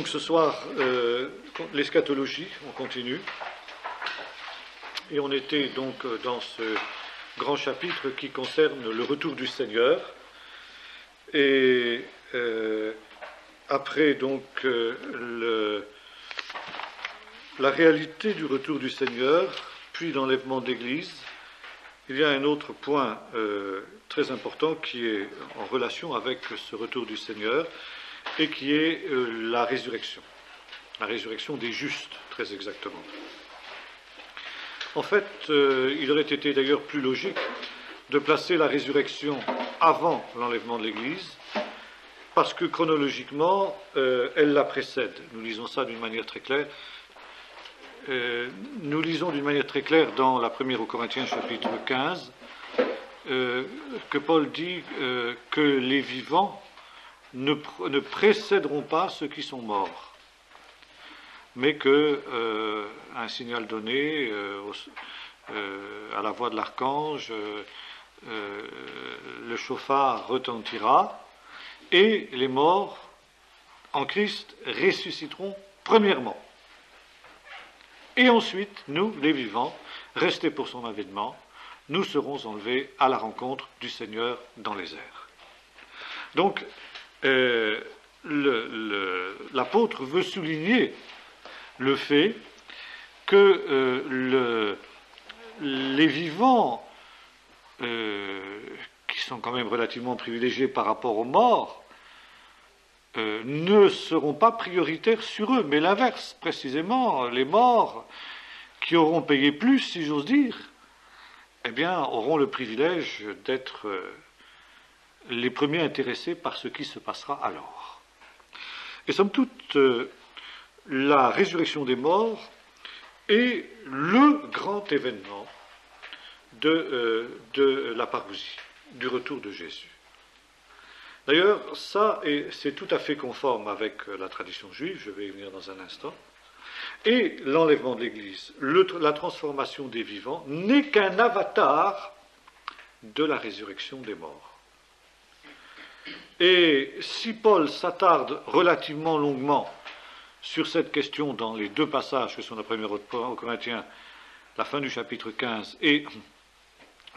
Donc ce soir, l'eschatologie, on continue. Et on était donc dans ce grand chapitre qui concerne le retour du Seigneur. Et après donc la réalité du retour du Seigneur, puis l'enlèvement de l'Église, il y a un autre point très important qui est en relation avec ce retour du Seigneur et qui est la résurrection des justes, très exactement. En fait, il aurait été d'ailleurs plus logique de placer la résurrection avant l'enlèvement de l'Église, parce que chronologiquement, elle la précède. Nous lisons ça d'une manière très claire. Nous lisons d'une manière très claire dans la première aux Corinthiens, chapitre 15, que Paul dit que les vivants ne précéderont pas ceux qui sont morts, mais que, un signal donné à la voix de l'archange, le chauffard retentira, et les morts en Christ ressusciteront premièrement. Et ensuite, nous, les vivants, restés pour son avènement, nous serons enlevés à la rencontre du Seigneur dans les airs. Donc, l'apôtre veut souligner le fait que les vivants, qui sont quand même relativement privilégiés par rapport aux morts, ne seront pas prioritaires sur eux, mais l'inverse, précisément, les morts qui auront payé plus, si j'ose dire, eh bien, auront le privilège d'être les premiers intéressés par ce qui se passera alors. Et somme toute, la résurrection des morts est le grand événement de la parousie, du retour de Jésus. D'ailleurs, ça, c'est tout à fait conforme avec la tradition juive, je vais y venir dans un instant, et l'enlèvement de l'Église, la transformation des vivants, n'est qu'un avatar de la résurrection des morts. Et si Paul s'attarde relativement longuement sur cette question dans les deux passages que sont la première aux Corinthiens, la fin du chapitre 15 et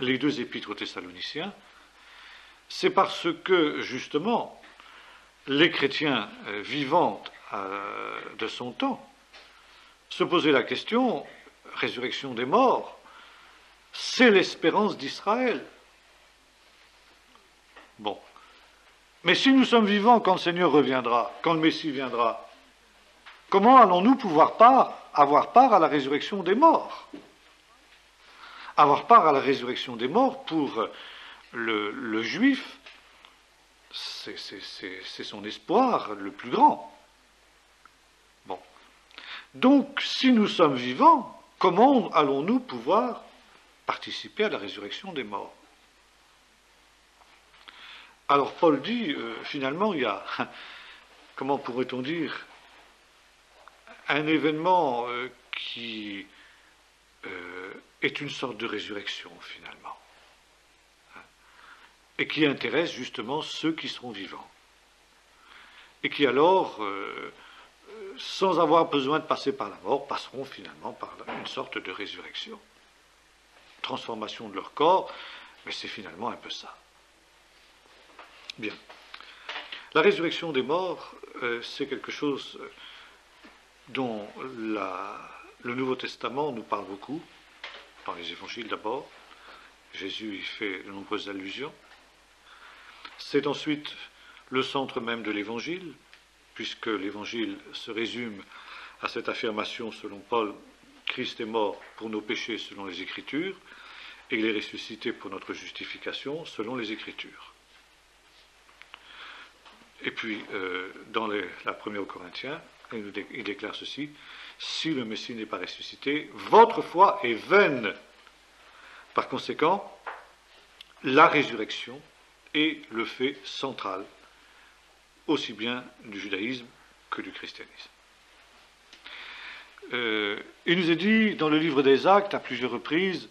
les deux épîtres aux Thessaloniciens, c'est parce que, justement, les chrétiens vivants de son temps se posaient la question, résurrection des morts, c'est l'espérance d'Israël. Bon. Mais si nous sommes vivants quand le Seigneur reviendra, quand le Messie viendra, comment allons-nous pouvoir avoir part à la résurrection des morts? Avoir part à la résurrection des morts pour le juif, c'est son espoir le plus grand. Bon. Donc, si nous sommes vivants, comment allons-nous pouvoir participer à la résurrection des morts? Alors, Paul dit, finalement, il y a, comment pourrait-on dire, un événement qui est une sorte de résurrection, finalement, et qui intéresse justement ceux qui seront vivants, et qui alors, sans avoir besoin de passer par la mort, passeront finalement par une sorte de résurrection, transformation de leur corps, mais c'est finalement un peu ça. Bien. La résurrection des morts, c'est quelque chose dont le Nouveau Testament nous parle beaucoup, dans les évangiles d'abord. Jésus y fait de nombreuses allusions. C'est ensuite le centre même de l'Évangile, puisque l'Évangile se résume à cette affirmation selon Paul, Christ est mort pour nos péchés selon les Écritures, et il est ressuscité pour notre justification selon les Écritures. Et puis, dans la première aux Corinthiens, il déclare ceci, si le Messie n'est pas ressuscité, votre foi est vaine. Par conséquent, la résurrection est le fait central, aussi bien du judaïsme que du christianisme. Il nous est dit dans le livre des Actes, à plusieurs reprises,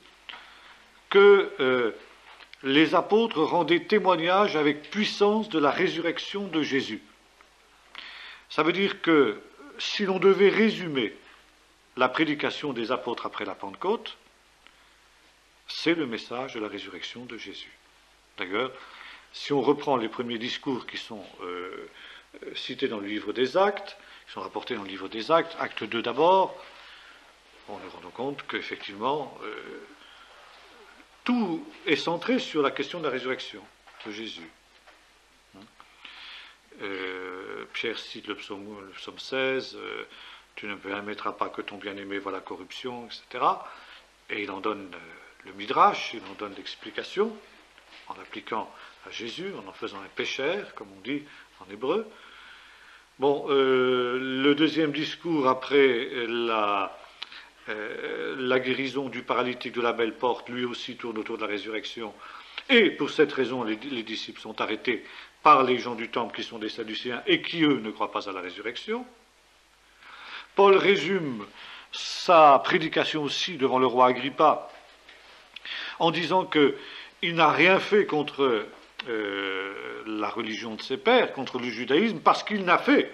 que les apôtres rendaient témoignage avec puissance de la résurrection de Jésus. Ça veut dire que si l'on devait résumer la prédication des apôtres après la Pentecôte, c'est le message de la résurrection de Jésus. D'ailleurs, si on reprend les premiers discours qui sont cités dans le livre des Actes, qui sont rapportés dans le livre des Actes, acte 2 d'abord, on nous rend compte qu'effectivement, tout est centré sur la question de la résurrection de Jésus. Pierre cite le psaume 16, tu ne permettras pas que ton bien-aimé voie la corruption, etc. Et il en donne le midrash, il en donne l'explication, en l'appliquant à Jésus, en faisant un pécheur, comme on dit en hébreu. Bon, le deuxième discours après la guérison du paralytique de la belle porte, lui aussi tourne autour de la résurrection. Et pour cette raison, les disciples sont arrêtés par les gens du temple qui sont des Sadducéens et qui, eux, ne croient pas à la résurrection. Paul résume sa prédication aussi devant le roi Agrippa en disant qu'il n'a rien fait contre la religion de ses pères, contre le judaïsme, parce qu'il n'a fait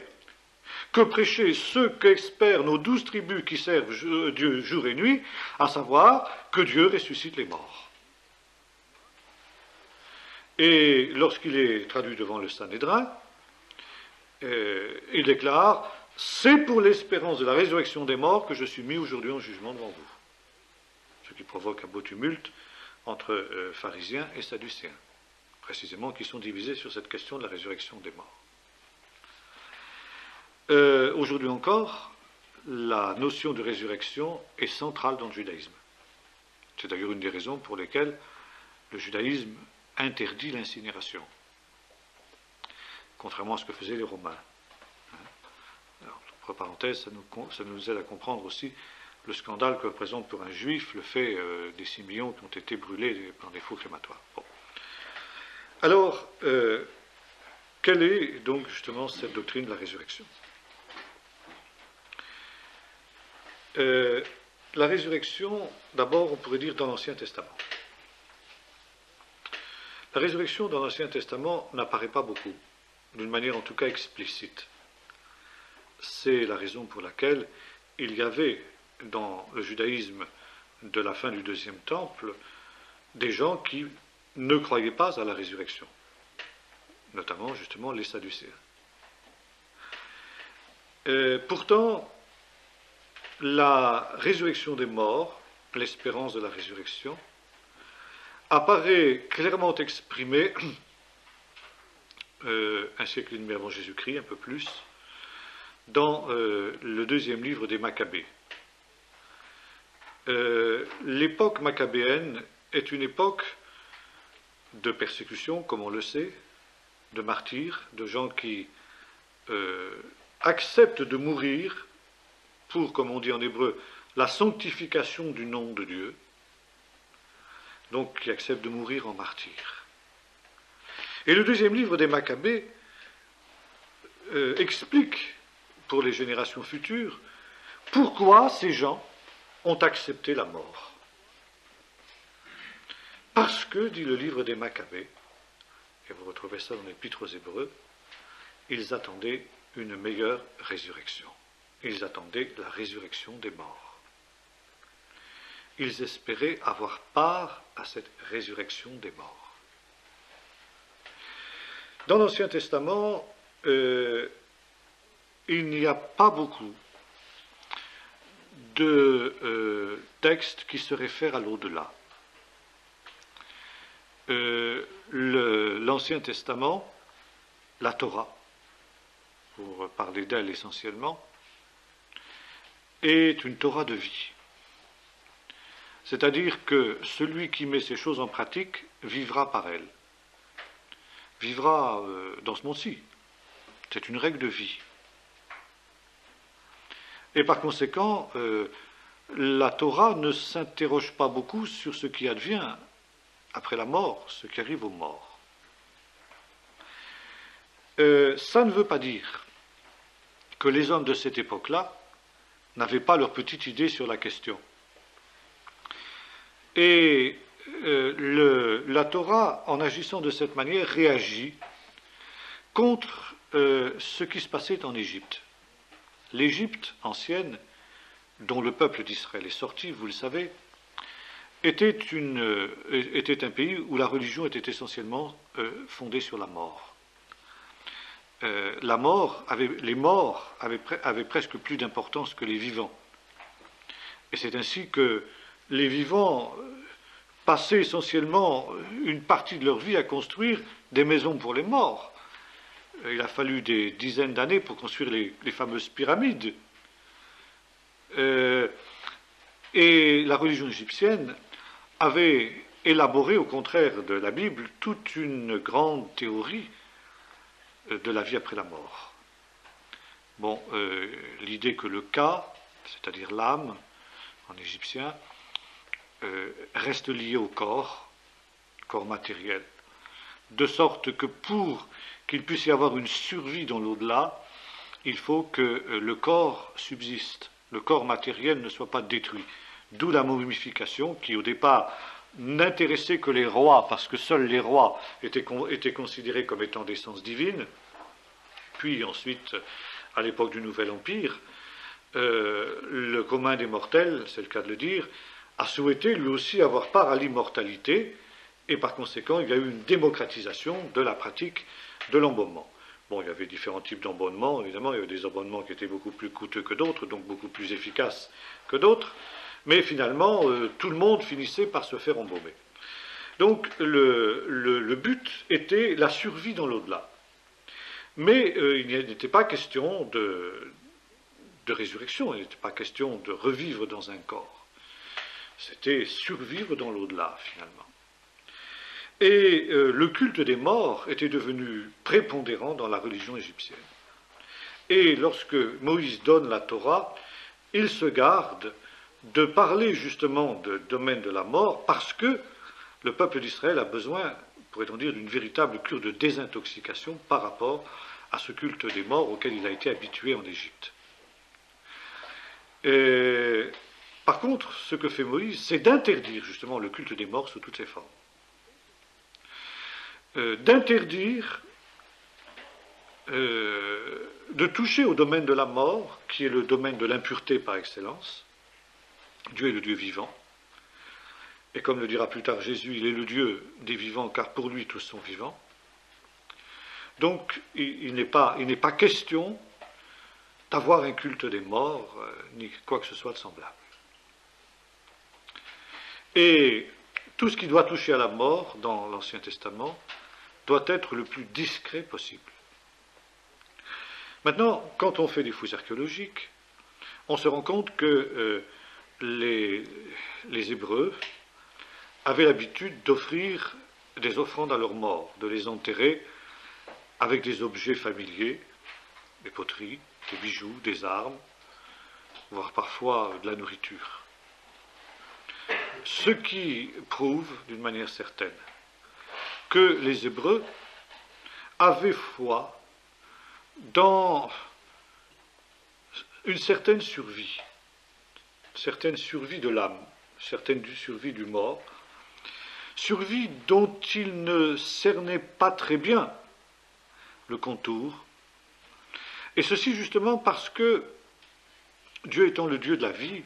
que prêcher ce qu'espèrent nos 12 tribus qui servent Dieu jour et nuit, à savoir que Dieu ressuscite les morts. Et lorsqu'il est traduit devant le Sanhédrin, il déclare « C'est pour l'espérance de la résurrection des morts que je suis mis aujourd'hui en jugement devant vous ». Ce qui provoque un beau tumulte entre pharisiens et sadducéens, précisément qui sont divisés sur cette question de la résurrection des morts. Aujourd'hui encore, la notion de résurrection est centrale dans le judaïsme. C'est d'ailleurs une des raisons pour lesquelles le judaïsme interdit l'incinération, contrairement à ce que faisaient les Romains. Alors, entre parenthèses, ça nous aide à comprendre aussi le scandale que représente pour un juif le fait des 6 millions qui ont été brûlés dans des fours crématoires. Bon. Alors, quelle est donc justement cette doctrine de la résurrection ? La résurrection, d'abord, on pourrait dire dans l'Ancien Testament. La résurrection dans l'Ancien Testament n'apparaît pas beaucoup, d'une manière en tout cas explicite. C'est la raison pour laquelle il y avait dans le judaïsme de la fin du deuxième temple des gens qui ne croyaient pas à la résurrection, notamment justement les Sadducéens. Pourtant, la résurrection des morts, l'espérance de la résurrection, apparaît clairement exprimée un siècle et demi avant Jésus-Christ, un peu plus, dans le deuxième livre des Maccabées. L'époque maccabéenne est une époque de persécution, comme on le sait, de martyrs, de gens qui acceptent de mourir pour, comme on dit en hébreu, la sanctification du nom de Dieu, donc qui acceptent de mourir en martyrs. Et le deuxième livre des Maccabées explique pour les générations futures pourquoi ces gens ont accepté la mort. Parce que, dit le livre des Maccabées, et vous retrouvez ça dans l'Épître aux Hébreux, ils attendaient une meilleure résurrection. Ils attendaient la résurrection des morts. Ils espéraient avoir part à cette résurrection des morts. Dans l'Ancien Testament, il n'y a pas beaucoup de textes qui se réfèrent à l'au-delà. L'Ancien Testament, la Torah, pour parler d'elle essentiellement, est une Torah de vie. C'est-à-dire que celui qui met ces choses en pratique vivra par elle. Vivra dans ce monde-ci. C'est une règle de vie. Et par conséquent, la Torah ne s'interroge pas beaucoup sur ce qui advient après la mort, ce qui arrive aux morts. Ça ne veut pas dire que les hommes de cette époque-là n'avaient pas leur petite idée sur la question. Et la Torah, en agissant de cette manière, réagit contre ce qui se passait en Égypte. L'Égypte ancienne, dont le peuple d'Israël est sorti, vous le savez, était un pays où la religion était essentiellement fondée sur la mort. Les morts avaient presque plus d'importance que les vivants. Et c'est ainsi que les vivants passaient essentiellement une partie de leur vie à construire des maisons pour les morts. Il a fallu des dizaines d'années pour construire les fameuses pyramides. Et la religion égyptienne avait élaboré, au contraire de la Bible, toute une grande théorie de la vie après la mort. Bon, l'idée que le ka, c'est-à-dire l'âme, en égyptien, reste lié au corps matériel, de sorte que pour qu'il puisse y avoir une survie dans l'au-delà, il faut que le corps subsiste, le corps matériel ne soit pas détruit. D'où la momification qui, au départ, n'intéressait que les rois, parce que seuls les rois étaient considérés comme étant d'essence divine. Puis ensuite, à l'époque du Nouvel Empire, le commun des mortels, c'est le cas de le dire, a souhaité lui aussi avoir part à l'immortalité, et par conséquent, il y a eu une démocratisation de la pratique de l'embaumement. Bon, il y avait différents types d'embaumement, évidemment, il y avait des embaumements qui étaient beaucoup plus coûteux que d'autres, donc beaucoup plus efficaces que d'autres, mais finalement, tout le monde finissait par se faire embaumer. Donc, le but était la survie dans l'au-delà. Mais il n'était pas question de résurrection, il n'était pas question de revivre dans un corps. C'était survivre dans l'au-delà, finalement. Et le culte des morts était devenu prépondérant dans la religion égyptienne. Et lorsque Moïse donne la Torah, il se garde de parler justement du domaine de la mort parce que le peuple d'Israël a besoin, pourrait-on dire, d'une véritable cure de désintoxication par rapport à ce culte des morts auquel il a été habitué en Égypte. Par contre, ce que fait Moïse, c'est d'interdire justement le culte des morts sous toutes ses formes. D'interdire de toucher au domaine de la mort, qui est le domaine de l'impureté par excellence. Dieu est le Dieu vivant. Et comme le dira plus tard Jésus, il est le Dieu des vivants, car pour lui tous sont vivants. Donc, il n'est pas question d'avoir un culte des morts, ni quoi que ce soit de semblable. Et tout ce qui doit toucher à la mort dans l'Ancien Testament doit être le plus discret possible. Maintenant, quand on fait des fouilles archéologiques, on se rend compte que les Hébreux avaient l'habitude d'offrir des offrandes à leurs morts, de les enterrer avec des objets familiers, des poteries, des bijoux, des armes, voire parfois de la nourriture. Ce qui prouve, d'une manière certaine, que les Hébreux avaient foi dans une certaine survie de l'âme, certaine survie du mort, survie dont ils ne cernaient pas très bien le contour, et ceci justement parce que, Dieu étant le Dieu de la vie,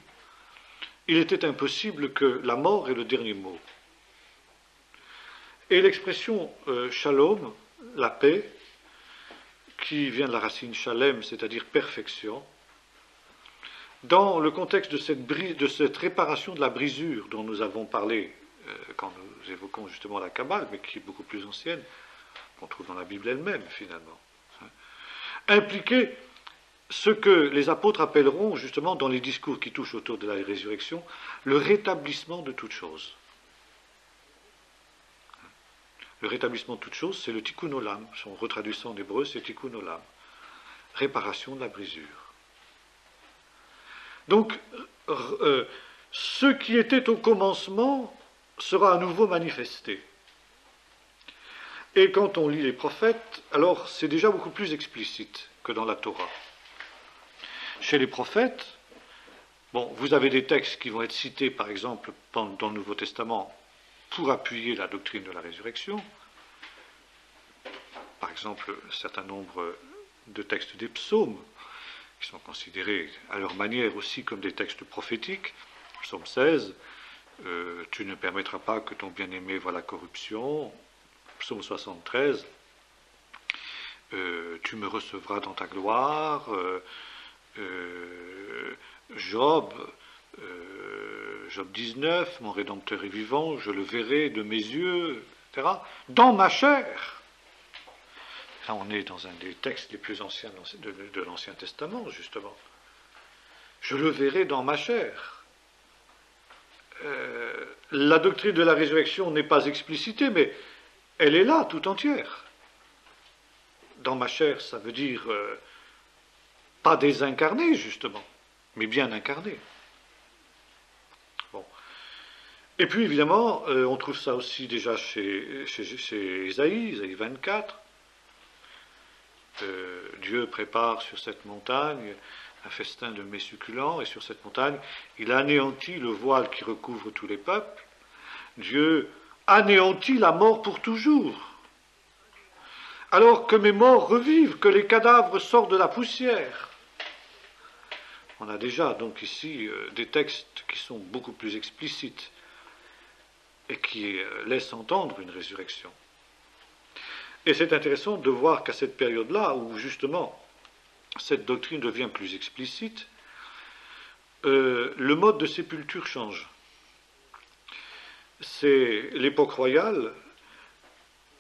il était impossible que la mort ait le dernier mot. Et l'expression shalom, la paix, qui vient de la racine shalem, c'est-à-dire perfection, dans le contexte de cette réparation de la brisure dont nous avons parlé quand nous évoquons justement la Kabbale, mais qui est beaucoup plus ancienne, qu'on trouve dans la Bible elle-même finalement, impliquait ce que les apôtres appelleront justement dans les discours qui touchent autour de la résurrection, le rétablissement de toute chose. Le rétablissement de toute chose, c'est le tikkun olam. Son retraduisant en hébreu, c'est tikkun olam. Réparation de la brisure. Donc, ce qui était au commencement sera à nouveau manifesté. Et quand on lit les prophètes, alors c'est déjà beaucoup plus explicite que dans la Torah. Chez les prophètes, bon, vous avez des textes qui vont être cités, par exemple, dans le Nouveau Testament, pour appuyer la doctrine de la résurrection. Par exemple un certain nombre de textes des psaumes, qui sont considérés à leur manière aussi comme des textes prophétiques. Psaume 16, tu ne permettras pas que ton bien-aimé voie la corruption. Psaume 73, tu me recevras dans ta gloire. Job, Job 19, mon Rédempteur est vivant, je le verrai de mes yeux, etc. Dans ma chair. Là, on est dans un des textes les plus anciens de l'Ancien Testament, justement. Je le verrai dans ma chair. La doctrine de la résurrection n'est pas explicitée, mais elle est là tout entière. Dans ma chair, ça veut dire pas désincarné, justement, mais bien incarné. Bon. Et puis, évidemment, on trouve ça aussi déjà chez Isaïe 24. Dieu prépare sur cette montagne un festin de mets succulents, et sur cette montagne, il anéantit le voile qui recouvre tous les peuples. Dieu anéantit la mort pour toujours. Alors que mes morts revivent, que les cadavres sortent de la poussière. On a déjà donc ici des textes qui sont beaucoup plus explicites et qui laissent entendre une résurrection. Et c'est intéressant de voir qu'à cette période-là, où justement cette doctrine devient plus explicite, le mode de sépulture change. C'est l'époque royale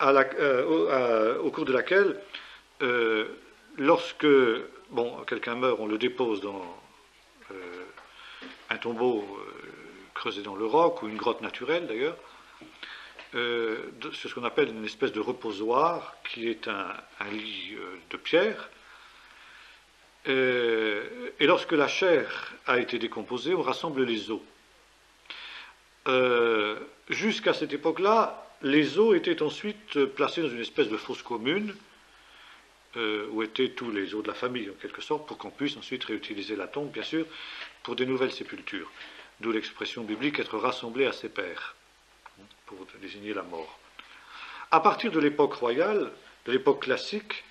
au cours de laquelle, lorsque quelqu'un meurt, on le dépose dans un tombeau creusé dans le roc, ou une grotte naturelle d'ailleurs. C'est ce qu'on appelle une espèce de reposoir, qui est un lit de pierre. Et lorsque la chair a été décomposée, on rassemble les os. Jusqu'à cette époque-là, les os étaient ensuite placés dans une espèce de fosse commune, où étaient tous les os de la famille, en quelque sorte, pour qu'on puisse ensuite réutiliser la tombe, bien sûr, pour des nouvelles sépultures. D'où l'expression biblique « être rassemblé à ses pairs », pour désigner la mort. À partir de l'époque royale, de l'époque classique,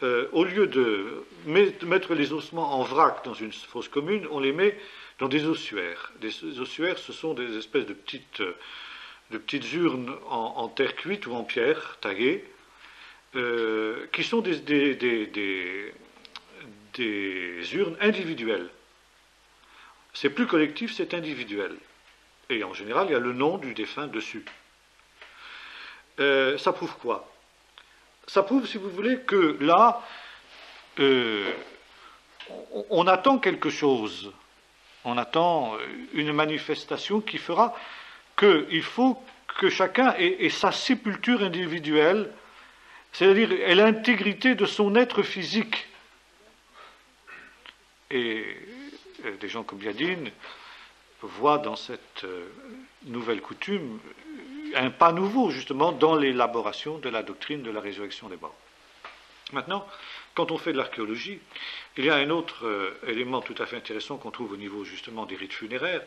au lieu de mettre les ossements en vrac dans une fosse commune, on les met dans des ossuaires. Des ossuaires, ce sont des espèces de petites urnes en terre cuite ou en pierre taillée, qui sont des urnes individuelles. C'est plus collectif, c'est individuel. Et en général, il y a le nom du défunt dessus. Ça prouve quoi? Ça prouve, si vous voulez, que là, on attend quelque chose. On attend une manifestation qui fera qu'il faut que chacun ait sa sépulture individuelle, c'est-à-dire ait l'intégrité de son être physique. Et des gens comme Yadin voient dans cette nouvelle coutume un pas nouveau, justement, dans l'élaboration de la doctrine de la résurrection des morts. Maintenant, quand on fait de l'archéologie, il y a un autre élément tout à fait intéressant qu'on trouve au niveau, justement, des rites funéraires,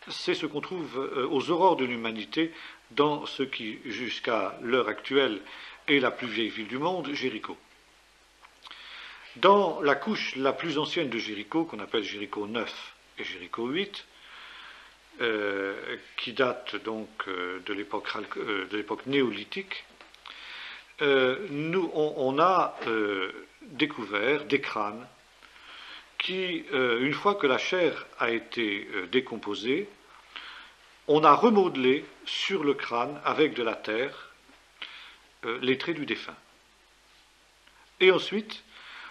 c'est ce qu'on trouve aux aurores de l'humanité dans ce qui, jusqu'à l'heure actuelle, est la plus vieille ville du monde, Jéricho. Dans la couche la plus ancienne de Jéricho, qu'on appelle Jéricho 9 et Jéricho 8, qui date donc de l'époque néolithique, on a découvert des crânes qui, une fois que la chair a été décomposée, on a remodelé sur le crâne, avec de la terre, les traits du défunt. Et ensuite,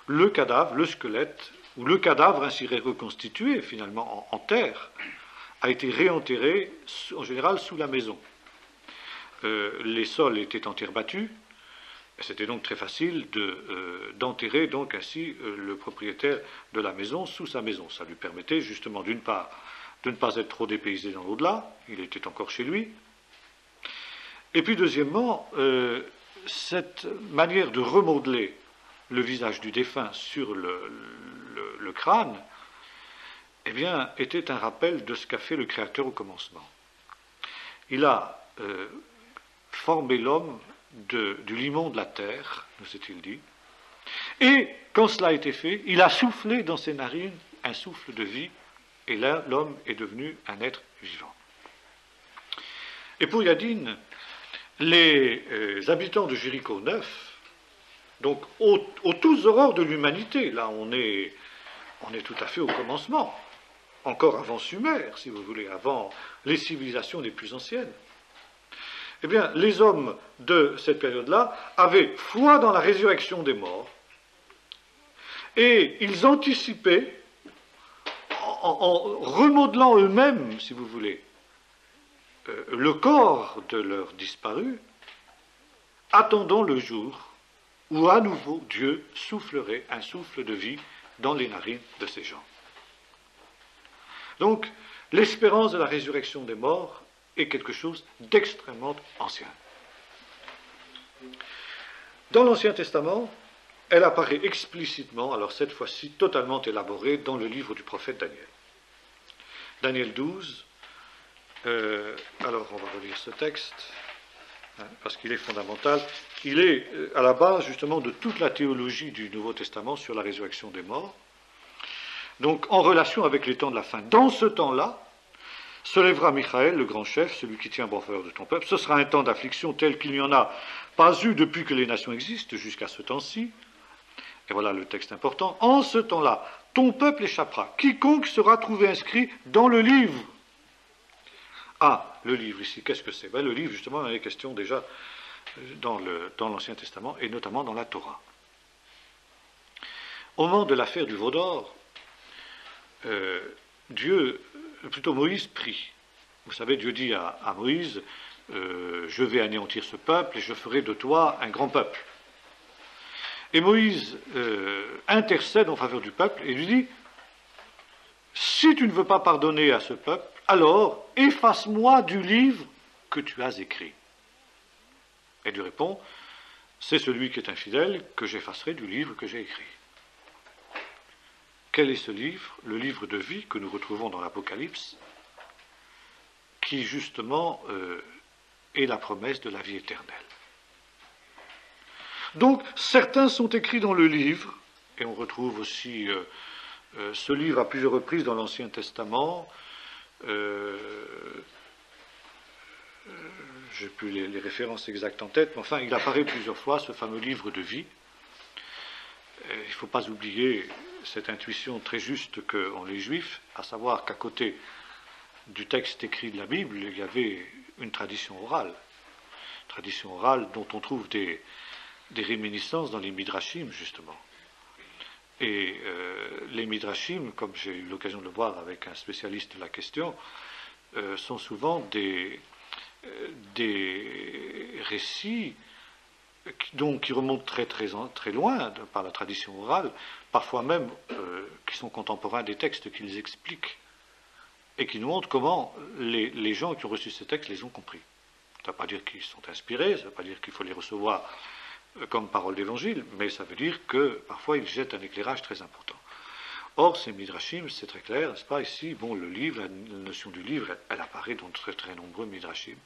le cadavre, le squelette, ou le cadavre ainsi reconstitué finalement en terre, a été réenterré en général sous la maison. Les sols étaient en terre battue, et c'était donc très facile d'enterrer donc ainsi le propriétaire de la maison sous sa maison. Ça lui permettait justement d'une part de ne pas être trop dépaysé dans l'au-delà, il était encore chez lui, et puis deuxièmement, cette manière de remodeler le visage du défunt sur le crâne, eh bien, était un rappel de ce qu'a fait le Créateur au commencement. Il a formé l'homme du limon de la terre, nous est-il dit, et quand cela a été fait, il a soufflé dans ses narines un souffle de vie, et là, l'homme est devenu un être vivant. Et pour Yadin, les habitants de Jéricho 9, donc aux tous aurores de l'humanité, là on est tout à fait au commencement, encore avant Sumer, si vous voulez, avant les civilisations les plus anciennes, eh bien, les hommes de cette période-là avaient foi dans la résurrection des morts, et ils anticipaient, en remodelant eux-mêmes, si vous voulez, le corps de leurs disparus, attendant le jour où à nouveau Dieu soufflerait un souffle de vie dans les narines de ces gens. Donc, l'espérance de la résurrection des morts est quelque chose d'extrêmement ancien. Dans l'Ancien Testament, elle apparaît explicitement, alors cette fois-ci totalement élaborée, dans le livre du prophète Daniel. Daniel 12, alors on va relire ce texte, parce qu'il est fondamental. Il est à la base justement de toute la théologie du Nouveau Testament sur la résurrection des morts, donc en relation avec les temps de la fin. Dans ce temps-là, se lèvera Michaël, le grand chef, celui qui tient bon faveur de ton peuple. Ce sera un temps d'affliction tel qu'il n'y en a pas eu depuis que les nations existent jusqu'à ce temps-ci. Et voilà le texte important. En ce temps-là, ton peuple échappera. Quiconque sera trouvé inscrit dans le livre. Ah, le livre ici, qu'est-ce que c'est? Ben, le livre, justement, il y a question déjà dans l'Ancien Testament, et notamment dans la Torah. Au moment de l'affaire du veau d'or, Moïse prie. Vous savez, Dieu dit à Moïse, je vais anéantir ce peuple et je ferai de toi un grand peuple. Et Moïse intercède en faveur du peuple et lui dit, si tu ne veux pas pardonner à ce peuple, alors efface-moi du livre que tu as écrit. Et Dieu répond, c'est celui qui est infidèle que j'effacerai du livre que j'ai écrit. Quel est ce livre? Le livre de vie que nous retrouvons dans l'Apocalypse, qui justement est la promesse de la vie éternelle. Donc, certains sont écrits dans le livre, et on retrouve aussi ce livre à plusieurs reprises dans l'Ancien Testament. Je n'ai plus les références exactes en tête, mais enfin, il apparaît plusieurs fois, ce fameux livre de vie. Il ne faut pas oublier cette intuition très juste qu'ont les Juifs, à savoir qu'à côté du texte écrit de la Bible, il y avait une tradition orale dont on trouve des réminiscences dans les Midrashim, justement. Et les Midrashim, comme j'ai eu l'occasion de le voir avec un spécialiste de la question, sont souvent des récits qui remontent très loin par la tradition orale, parfois même qui sont contemporains des textes qu'ils expliquent, et qui nous montrent comment les gens qui ont reçu ces textes les ont compris. Ça ne veut pas dire qu'ils sont inspirés, ça ne veut pas dire qu'il faut les recevoir comme parole d'évangile, mais ça veut dire que parfois ils jettent un éclairage très important. Or, ces midrashim, c'est très clair, n'est-ce pas? Ici, bon, le livre, la notion du livre, elle apparaît dans très très nombreux midrashim.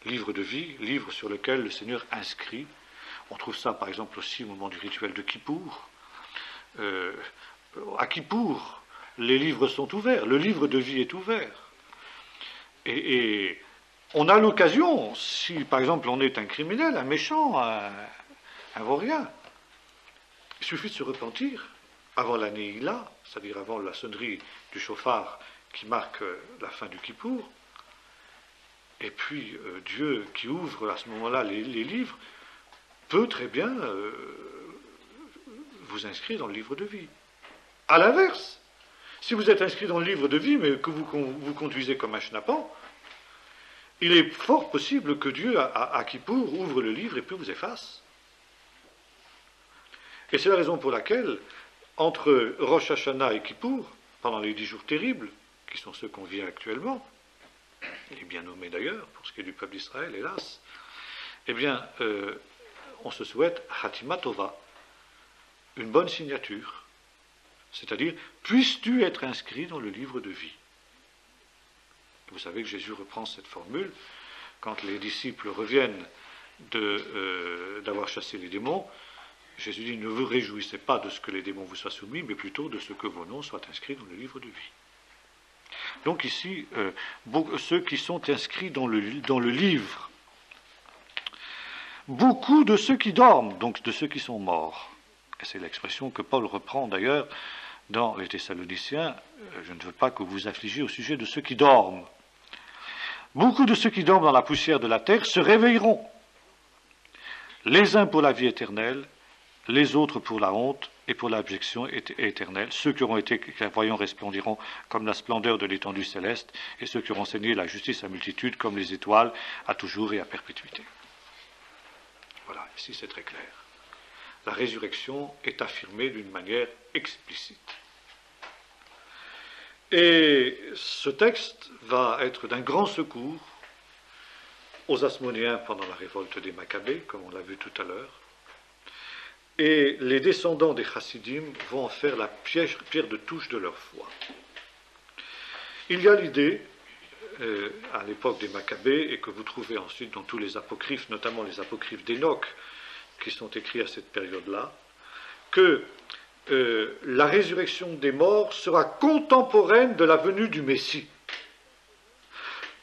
Livre de vie, livre sur lequel le Seigneur inscrit. On trouve ça, par exemple, aussi au moment du rituel de Kippour. À Kippour, les livres sont ouverts, le livre de vie est ouvert. Et on a l'occasion, si par exemple on est un criminel, un méchant, un vaurien, il suffit de se repentir avant la Neila, c'est-à-dire avant la sonnerie du chauffard qui marque la fin du Kippour, et puis Dieu qui ouvre à ce moment-là les livres, peut très bien vous inscrire dans le livre de vie. À l'inverse, si vous êtes inscrit dans le livre de vie, mais que vous conduisez comme un schnappant, il est fort possible que Dieu, à Kippour, ouvre le livre et puis vous efface. Et c'est la raison pour laquelle, entre Rosh Hashanah et Kippour, pendant les 10 jours terribles, qui sont ceux qu'on vit actuellement, les bien nommés d'ailleurs, pour ce qui est du peuple d'Israël, hélas, eh bien, on se souhaite Hatima Tova, une bonne signature, c'est-à-dire, puisses-tu être inscrit dans le livre de vie. Vous savez que Jésus reprend cette formule quand les disciples reviennent d'avoir chassé les démons, Jésus dit, ne vous réjouissez pas de ce que les démons vous soient soumis, mais plutôt de ce que vos noms soient inscrits dans le livre de vie. Donc ici, ceux qui sont inscrits dans le livre, beaucoup de ceux qui dorment, donc de ceux qui sont morts. Et c'est l'expression que Paul reprend d'ailleurs dans les Thessaloniciens, je ne veux pas que vous vous affligiez au sujet de ceux qui dorment. Beaucoup de ceux qui dorment dans la poussière de la terre se réveilleront, les uns pour la vie éternelle, les autres pour la honte et pour l'abjection éternelle. Ceux qui auront été clairvoyants resplendiront comme la splendeur de l'étendue céleste, et ceux qui auront enseigné la justice à multitude comme les étoiles, à toujours et à perpétuité. Voilà, ici c'est très clair. La résurrection est affirmée d'une manière explicite. Et ce texte va être d'un grand secours aux Asmonéens pendant la révolte des Maccabées, comme on l'a vu tout à l'heure. Et les descendants des Chassidim vont en faire la pierre de touche de leur foi. Il y a l'idée, à l'époque des Maccabées, et que vous trouvez ensuite dans tous les apocryphes, notamment les apocryphes d'Enoch, qui sont écrits à cette période-là, que la résurrection des morts sera contemporaine de la venue du Messie.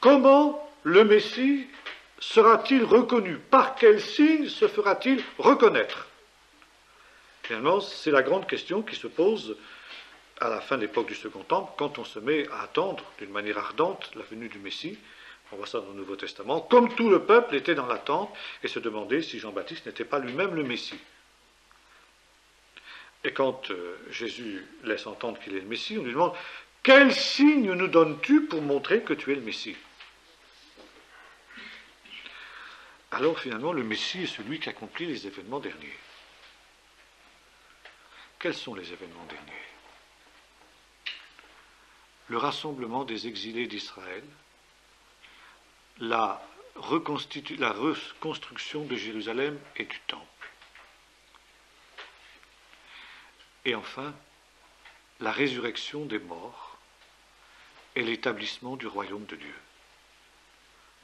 Comment le Messie sera-t-il reconnu? Par quel signe se fera-t-il reconnaître? Finalement, c'est la grande question qui se pose à la fin de l'époque du Second Temple, quand on se met à attendre d'une manière ardente la venue du Messie. On voit ça dans le Nouveau Testament, comme tout le peuple était dans l'attente et se demandait si Jean-Baptiste n'était pas lui-même le Messie. Et quand Jésus laisse entendre qu'il est le Messie, on lui demande « Quel signe nous donnes-tu pour montrer que tu es le Messie ?» Alors finalement, le Messie est celui qui accomplit les événements derniers. Quels sont les événements derniers? Le rassemblement des exilés d'Israël, la reconstruction de Jérusalem et du Temple. Et enfin, la résurrection des morts et l'établissement du royaume de Dieu.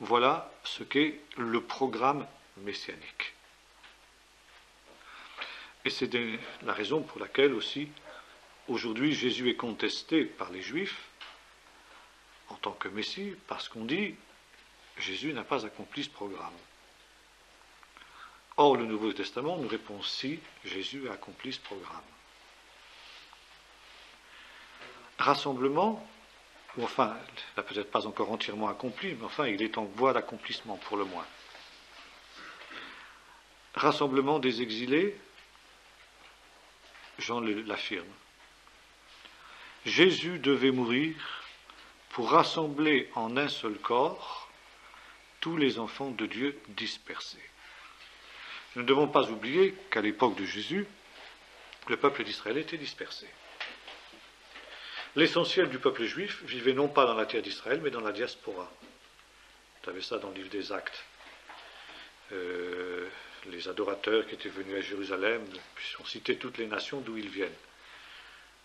Voilà ce qu'est le programme messianique. Et c'est la raison pour laquelle aussi, aujourd'hui, Jésus est contesté par les Juifs en tant que Messie, parce qu'on dit Jésus n'a pas accompli ce programme. Or, le Nouveau Testament nous répond si Jésus a accompli ce programme. Rassemblement, ou enfin, il n'a peut-être pas encore entièrement accompli, mais enfin, il est en voie d'accomplissement pour le moins. Rassemblement des exilés, Jean l'affirme. Jésus devait mourir pour rassembler en un seul corps tous les enfants de Dieu dispersés. Nous ne devons pas oublier qu'à l'époque de Jésus, le peuple d'Israël était dispersé. L'essentiel du peuple juif vivait non pas dans la terre d'Israël, mais dans la diaspora. Vous avez ça dans le livre des Actes. Les adorateurs qui étaient venus à Jérusalem, puis on citait toutes les nations d'où ils viennent.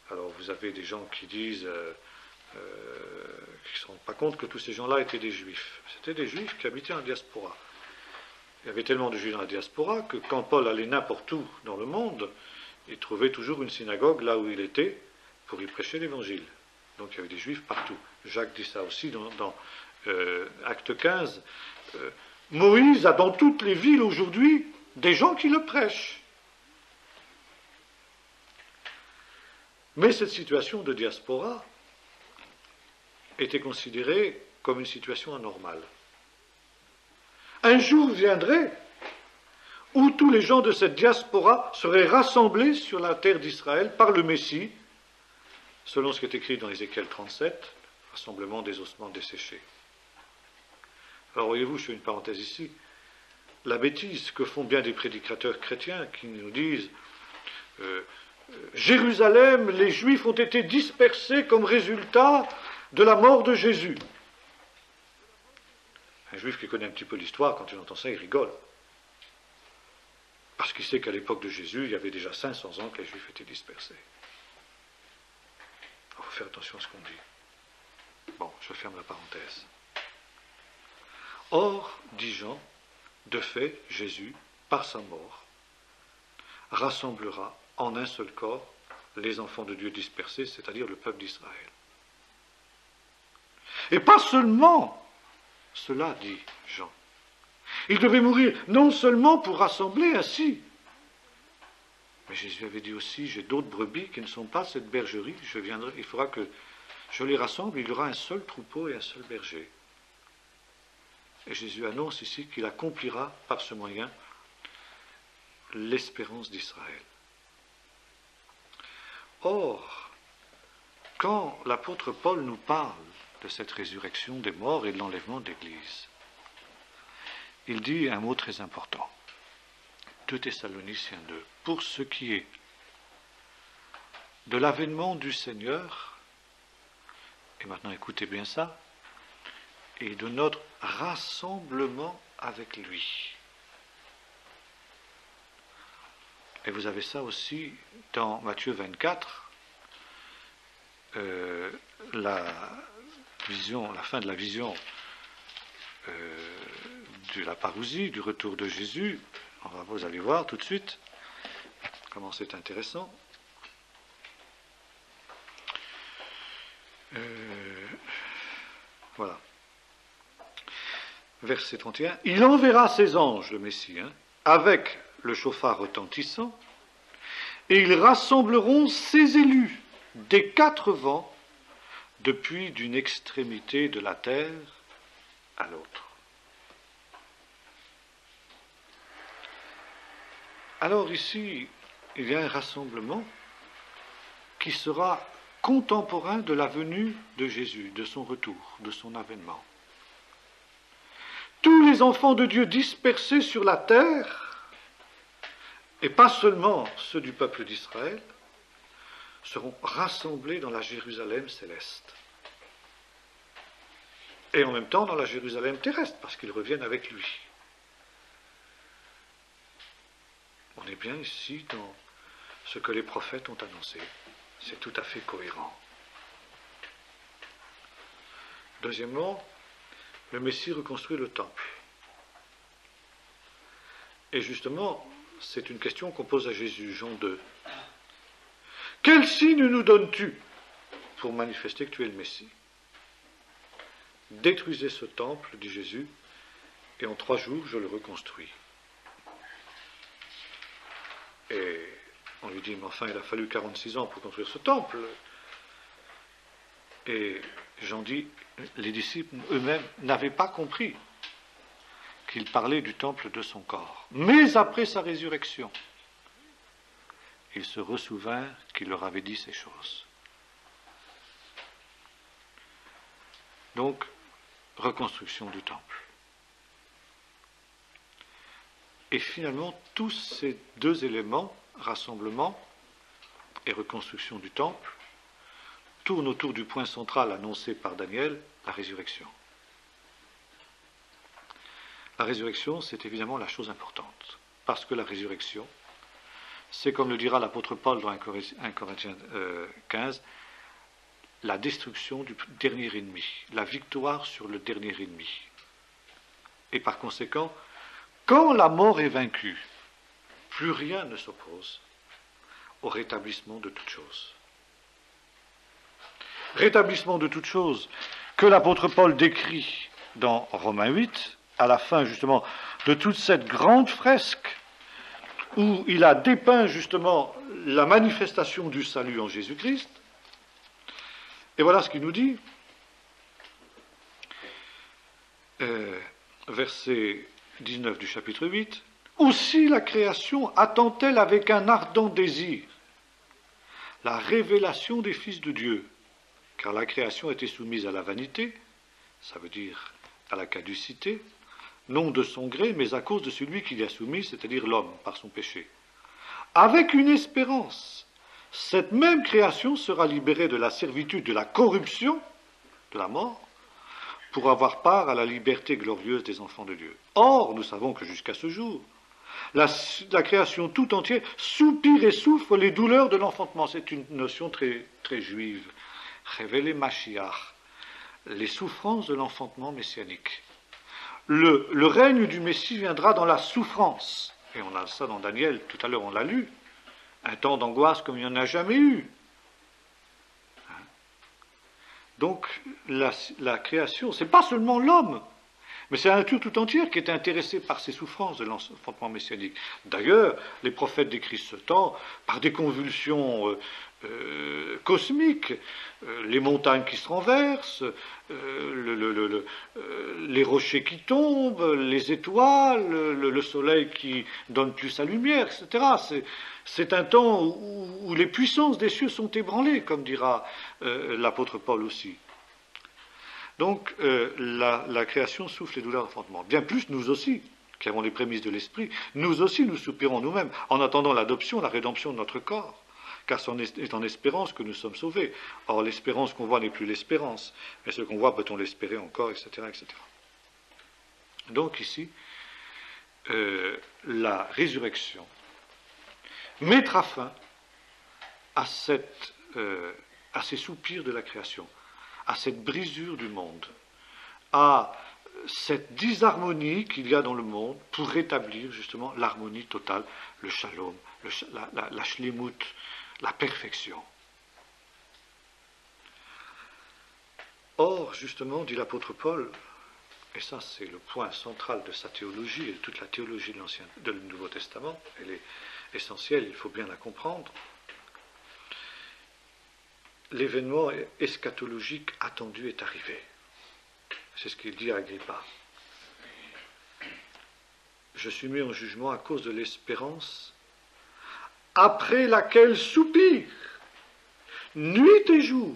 Alors vous avez des gens qui disent, qui ne se rendent pas compte que tous ces gens-là étaient des juifs. C'était des juifs qui habitaient en diaspora. Il y avait tellement de juifs dans la diaspora que quand Paul allait n'importe où dans le monde, il trouvait toujours une synagogue là où il était pour y prêcher l'évangile. Donc il y avait des juifs partout. Jacques dit ça aussi dans Acte 15. Moïse a dans toutes les villes aujourd'hui des gens qui le prêchent. Mais cette situation de diaspora était considérée comme une situation anormale. Un jour viendrait où tous les gens de cette diaspora seraient rassemblés sur la terre d'Israël par le Messie, selon ce qui est écrit dans Ézéchiel 37, rassemblement des ossements desséchés. Alors voyez-vous, je fais une parenthèse ici, la bêtise que font bien des prédicateurs chrétiens qui nous disent Jérusalem, les Juifs ont été dispersés comme résultat de la mort de Jésus. Un Juif qui connaît un petit peu l'histoire, quand il entend ça, il rigole. Parce qu'il sait qu'à l'époque de Jésus, il y avait déjà 500 ans que les Juifs étaient dispersés. Il faut faire attention à ce qu'on dit. Bon, je ferme la parenthèse. Or, dit Jean, De fait, Jésus, par sa mort, rassemblera en un seul corps les enfants de Dieu dispersés, c'est-à-dire le peuple d'Israël. Et pas seulement cela, dit Jean. Il devait mourir non seulement pour rassembler ainsi, mais Jésus avait dit aussi, j'ai d'autres brebis qui ne sont pas cette bergerie, je viendrai, il faudra que je les rassemble, il y aura un seul troupeau et un seul berger. Et Jésus annonce ici qu'il accomplira par ce moyen l'espérance d'Israël. Or, quand l'apôtre Paul nous parle de cette résurrection des morts et de l'enlèvement de l'Église, il dit un mot très important. 2 Thessaloniciens 2. Pour ce qui est de l'avènement du Seigneur, et maintenant écoutez bien ça, et de notre rassemblement avec lui. Et vous avez ça aussi dans Matthieu 24, la fin de la vision de la parousie, du retour de Jésus. Vous allez voir tout de suite comment c'est intéressant. Voilà. Verset 31. Il enverra ses anges, le Messie, avec le chauffard retentissant, et ils rassembleront ses élus des 4 vents, depuis d'une extrémité de la terre à l'autre. Alors ici, il y a un rassemblement qui sera contemporain de la venue de Jésus, de son retour, de son avènement. Tous les enfants de Dieu dispersés sur la terre, et pas seulement ceux du peuple d'Israël, seront rassemblés dans la Jérusalem céleste. Et en même temps dans la Jérusalem terrestre, parce qu'ils reviennent avec lui. On est bien ici dans ce que les prophètes ont annoncé. C'est tout à fait cohérent. Deuxièmement, le Messie reconstruit le temple. Et justement, c'est une question qu'on pose à Jésus, Jean 2. Quel signe nous donnes-tu pour manifester que tu es le Messie? Détruisez ce temple, dit Jésus, et en 3 jours je le reconstruis. Et on lui dit, mais enfin il a fallu 46 ans pour construire ce temple. Et Jean dit, les disciples eux-mêmes n'avaient pas compris qu'il parlait du temple de son corps. Mais après sa résurrection, ils se ressouvinrent qu'il leur avait dit ces choses. Donc, reconstruction du temple. Et finalement, tous ces 2 éléments, rassemblement et reconstruction du temple, tournent autour du point central annoncé par Daniel, la résurrection. La résurrection, c'est évidemment la chose importante, parce que la résurrection, c'est comme le dira l'apôtre Paul dans 1 Corinthiens 15, la destruction du dernier ennemi, la victoire sur le dernier ennemi. Et par conséquent, quand la mort est vaincue, plus rien ne s'oppose au rétablissement de toutes choses. Rétablissement de toutes choses que l'apôtre Paul décrit dans Romains 8, à la fin justement de toute cette grande fresque où il a dépeint justement la manifestation du salut en Jésus-Christ. Et voilà ce qu'il nous dit. Verset 19 du chapitre 8. Aussi la création attend-elle avec un ardent désir la révélation des fils de Dieu, car la création était soumise à la vanité, ça veut dire à la caducité, non de son gré, mais à cause de celui qui l'y a soumis, c'est-à-dire l'homme, par son péché. Avec une espérance, cette même création sera libérée de la servitude, de la corruption, de la mort, pour avoir part à la liberté glorieuse des enfants de Dieu. Or, nous savons que jusqu'à ce jour, la création tout entière soupire et souffre les douleurs de l'enfantement. C'est une notion très, très juive. Révéler Mashiach, les souffrances de l'enfantement messianique. le règne du Messie viendra dans la souffrance. Et on a ça dans Daniel, tout à l'heure on l'a lu. Un temps d'angoisse comme il n'y en a jamais eu. Donc la création, ce n'est pas seulement l'homme, mais c'est la nature tout entière qui est intéressée par ces souffrances de l'enfantement messianique. D'ailleurs, les prophètes décrivent ce temps par des convulsions cosmiques, les montagnes qui se renversent, les rochers qui tombent, les étoiles, le soleil qui donne plus sa lumière, etc. C'est un temps où les puissances des cieux sont ébranlées, comme dira l'apôtre Paul aussi. Donc la création souffre les douleurs d'enfantement. Bien plus, nous aussi, qui avons les prémices de l'esprit, nous aussi nous soupirons nous-mêmes, en attendant l'adoption, la rédemption de notre corps. Car c'est en espérance que nous sommes sauvés. Or, l'espérance qu'on voit n'est plus l'espérance. Mais ce qu'on voit, peut-on l'espérer encore, etc., etc. Donc ici, la résurrection mettra fin à ces soupirs de la création, à cette brisure du monde, à cette disharmonie qu'il y a dans le monde pour rétablir justement l'harmonie totale, le shalom, la shlemut, la perfection. Or, justement, dit l'apôtre Paul, et ça c'est le point central de sa théologie et de toute la théologie de Nouveau Testament, elle est essentielle, il faut bien la comprendre, l'événement eschatologique attendu est arrivé. C'est ce qu'il dit à Agrippa. Je suis mis en jugement à cause de l'espérance après laquelle soupirent, nuit et jour,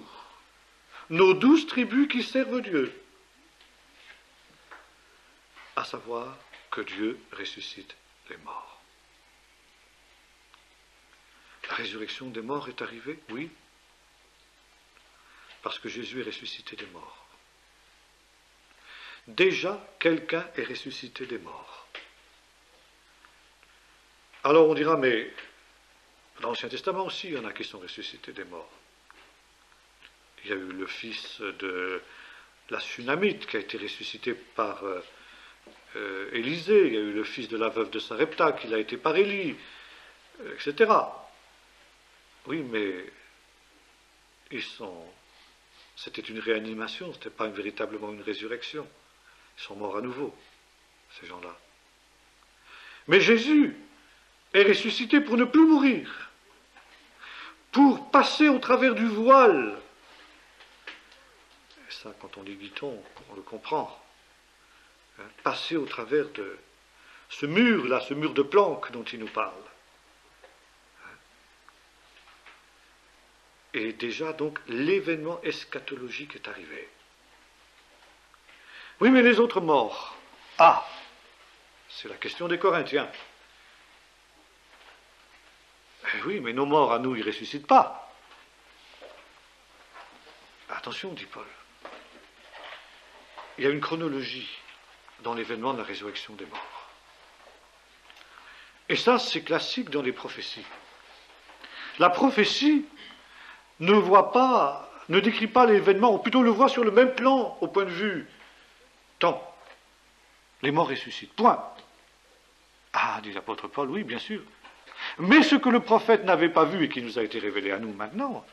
nos 12 tribus qui servent Dieu, à savoir que Dieu ressuscite les morts. La résurrection des morts est arrivée, oui, parce que Jésus est ressuscité des morts. Déjà, quelqu'un est ressuscité des morts. Alors on dira, mais dans l'Ancien Testament aussi, il y en a qui sont ressuscités des morts. Il y a eu le fils de la Sunamite qui a été ressuscité par Élisée. Il y a eu le fils de la veuve de Sarepta qui l'a été par Élie, etc. Oui, mais c'était une réanimation, ce n'était pas véritablement une résurrection. Ils sont morts à nouveau, ces gens-là. Mais Jésus est ressuscité pour ne plus mourir, pour passer au travers du voile. Et ça, quand on dit dit-on, on le comprend. Passer au travers de ce mur-là, ce mur de planque dont il nous parle. Et déjà, donc, l'événement eschatologique est arrivé. Oui, mais les autres morts. Ah, c'est la question des Corinthiens. Eh oui, mais nos morts à nous, ils ne ressuscitent pas. Attention, dit Paul. Il y a une chronologie dans l'événement de la résurrection des morts. Et ça, c'est classique dans les prophéties. La prophétie ne décrit pas l'événement, ou plutôt le voit sur le même plan, au point de vue temps. Les morts ressuscitent. Point. Ah, dit l'apôtre Paul, oui, bien sûr. Mais ce que le prophète n'avait pas vu et qui nous a été révélé à nous maintenant,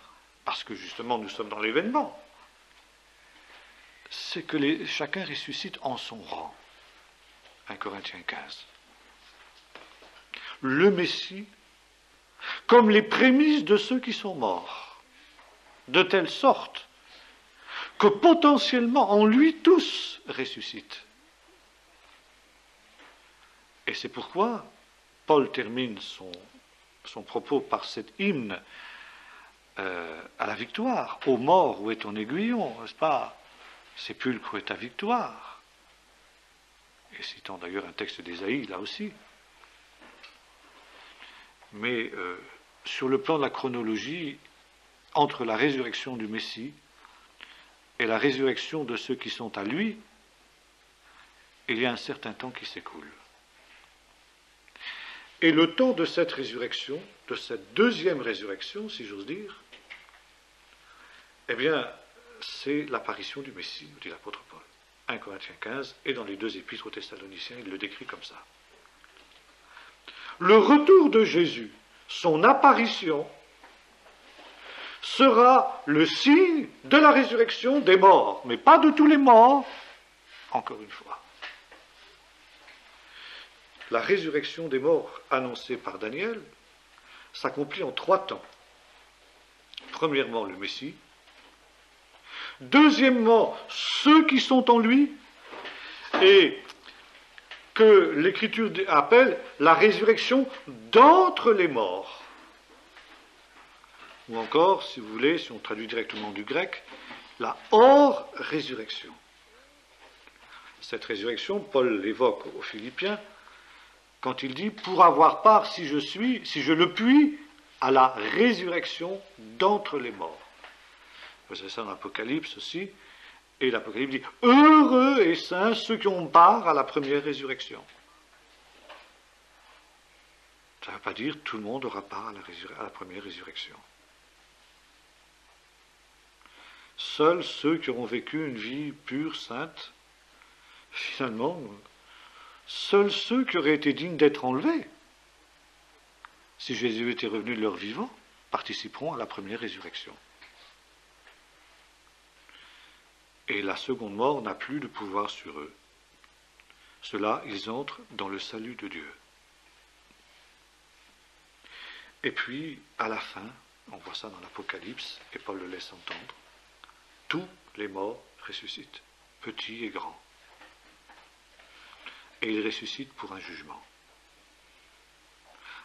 parce que justement nous sommes dans l'événement, c'est que chacun ressuscite en son rang. 1 Corinthiens 15. Le Messie, comme les prémices de ceux qui sont morts, de telle sorte que potentiellement en lui tous ressuscitent. Et c'est pourquoi Paul termine son propos par cet hymne à la victoire. Ô mort, où est ton aiguillon, n'est-ce pas? Sépulcre, où est ta victoire? Et citant d'ailleurs un texte d'Ésaïe, là aussi. Mais sur le plan de la chronologie, entre la résurrection du Messie et la résurrection de ceux qui sont à lui, il y a un certain temps qui s'écoule. Et le temps de cette résurrection, de cette deuxième résurrection, si j'ose dire, eh bien, c'est l'apparition du Messie, dit l'apôtre Paul. 1 Corinthiens 15, et dans les 2 épîtres aux Thessaloniciens, il le décrit comme ça. Le retour de Jésus, son apparition, sera le signe de la résurrection des morts, mais pas de tous les morts, encore une fois. La résurrection des morts annoncée par Daniel s'accomplit en 3 temps. Premièrement, le Messie. Deuxièmement, ceux qui sont en lui, et que l'Écriture appelle la résurrection d'entre les morts. Ou encore, si vous voulez, si on traduit directement du grec, la hors-résurrection. Cette résurrection, Paul l'évoque aux Philippiens, quand il dit « pour avoir part, si je le puis, à la résurrection d'entre les morts ». Vous savez ça dans l'Apocalypse aussi, et l'Apocalypse dit « heureux et saints ceux qui ont part à la première résurrection ». Ça ne veut pas dire tout le monde aura part à la première résurrection. Seuls ceux qui auront vécu une vie pure, sainte, finalement, seuls ceux qui auraient été dignes d'être enlevés, si Jésus était revenu de leur vivant, participeront à la première résurrection. Et la seconde mort n'a plus de pouvoir sur eux. Ceux-là, ils entrent dans le salut de Dieu. Et puis, à la fin, on voit ça dans l'Apocalypse, et Paul le laisse entendre, tous les morts ressuscitent, petits et grands. Et ils ressuscitent pour un jugement.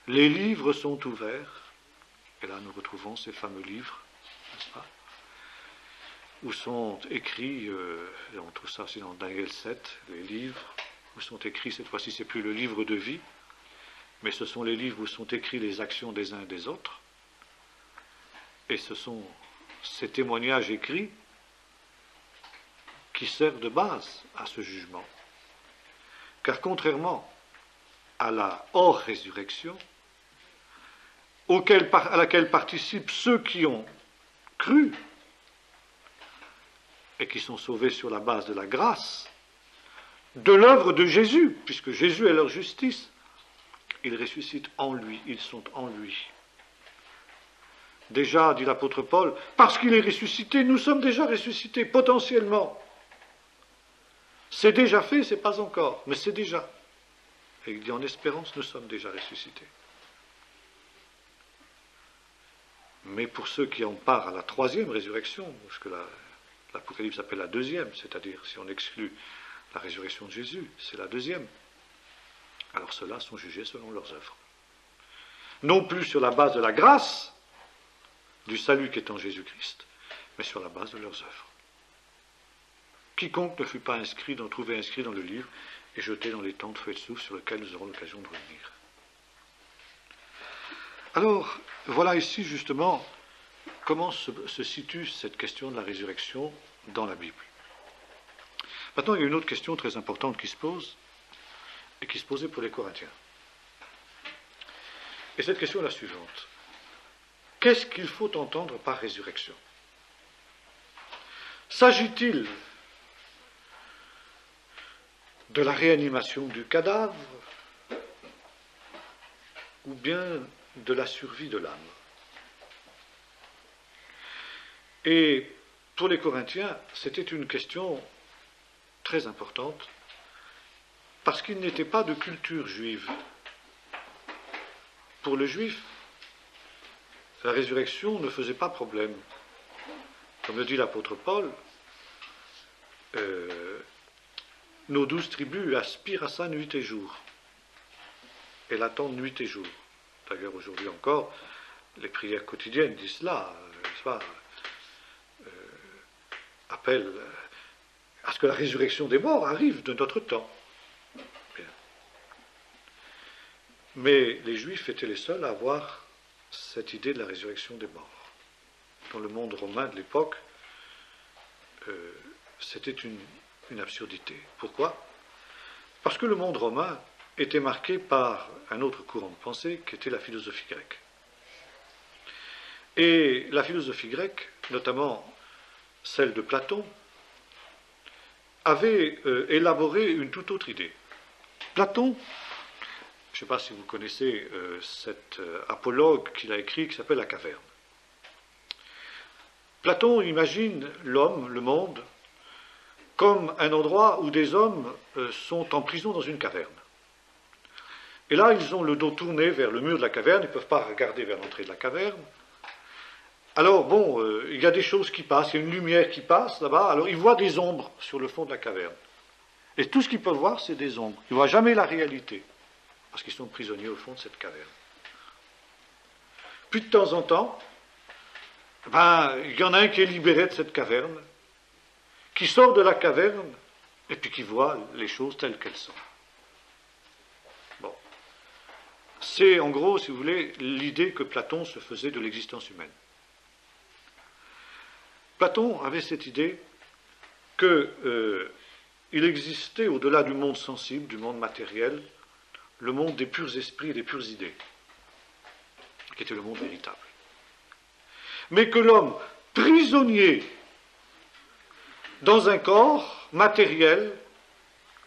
Les livres sont ouverts, et là nous retrouvons ces fameux livres, n'est-ce pas, où sont écrits, on trouve ça aussi dans Daniel 7, les livres, où sont écrits, cette fois-ci c'est plus le livre de vie, mais ce sont les livres où sont écrits les actions des uns et des autres, et ce sont ces témoignages écrits qui servent de base à ce jugement. Car contrairement à la hors-résurrection, à laquelle participent ceux qui ont cru et qui sont sauvés sur la base de la grâce, de l'œuvre de Jésus, puisque Jésus est leur justice, ils ressuscitent en lui, ils sont en lui. Déjà, dit l'apôtre Paul, parce qu'il est ressuscité, nous sommes déjà ressuscités, potentiellement. C'est déjà fait, c'est pas encore, mais c'est déjà. Et il dit en espérance, nous sommes déjà ressuscités. Mais pour ceux qui ont part à la 3e résurrection, ce que l'Apocalypse appelle la 2e, c'est-à-dire si on exclut la résurrection de Jésus, c'est la 2e. Alors ceux-là sont jugés selon leurs œuvres. Non plus sur la base de la grâce du salut qui est en Jésus-Christ, mais sur la base de leurs œuvres. Quiconque ne fut pas trouvé inscrit dans le livre est jeté dans les temps de feu et de soufre sur lesquels nous aurons l'occasion de revenir. Alors, voilà ici justement comment se situe cette question de la résurrection dans la Bible. Maintenant, il y a une autre question très importante qui se pose, et qui se posait pour les Corinthiens. Et cette question est la suivante. Qu'est-ce qu'il faut entendre par résurrection? S'agit-il de la réanimation du cadavre ou bien de la survie de l'âme? Et pour les Corinthiens, c'était une question très importante parce qu'il n'était pas de culture juive. Pour le juif, la résurrection ne faisait pas problème. Comme le dit l'apôtre Paul, nos 12 tribus aspirent à ça nuit et jour, et l'attendent nuit et jour. D'ailleurs, aujourd'hui encore, les prières quotidiennes disent cela, appellent à ce que la résurrection des morts arrive de notre temps. Bien. Mais les Juifs étaient les seuls à avoir cette idée de la résurrection des morts. Dans le monde romain de l'époque, c'était une absurdité. Pourquoi? Parce que le monde romain était marqué par un autre courant de pensée qui était la philosophie grecque. Et la philosophie grecque, notamment celle de Platon, avait élaboré une toute autre idée. Platon, je ne sais pas si vous connaissez cet apologue qu'il a écrit qui s'appelle La Caverne. Platon imagine l'homme, le monde, comme un endroit où des hommes sont en prison dans une caverne. Et là, ils ont le dos tourné vers le mur de la caverne, ils ne peuvent pas regarder vers l'entrée de la caverne. Alors, bon, il y a des choses qui passent, il y a une lumière qui passe là-bas, alors ils voient des ombres sur le fond de la caverne. Et tout ce qu'ils peuvent voir, c'est des ombres. Ils ne voient jamais la réalité, parce qu'ils sont prisonniers au fond de cette caverne. Puis de temps en temps, il y en a un qui est libéré de cette caverne, qui sort de la caverne, et puis qui voit les choses telles qu'elles sont. Bon. C'est en gros, si vous voulez, l'idée que Platon se faisait de l'existence humaine. Platon avait cette idée qu'il existait au-delà du monde sensible, du monde matériel, le monde des purs esprits et des pures idées, qui était le monde véritable. Mais que l'homme, prisonnier dans un corps matériel,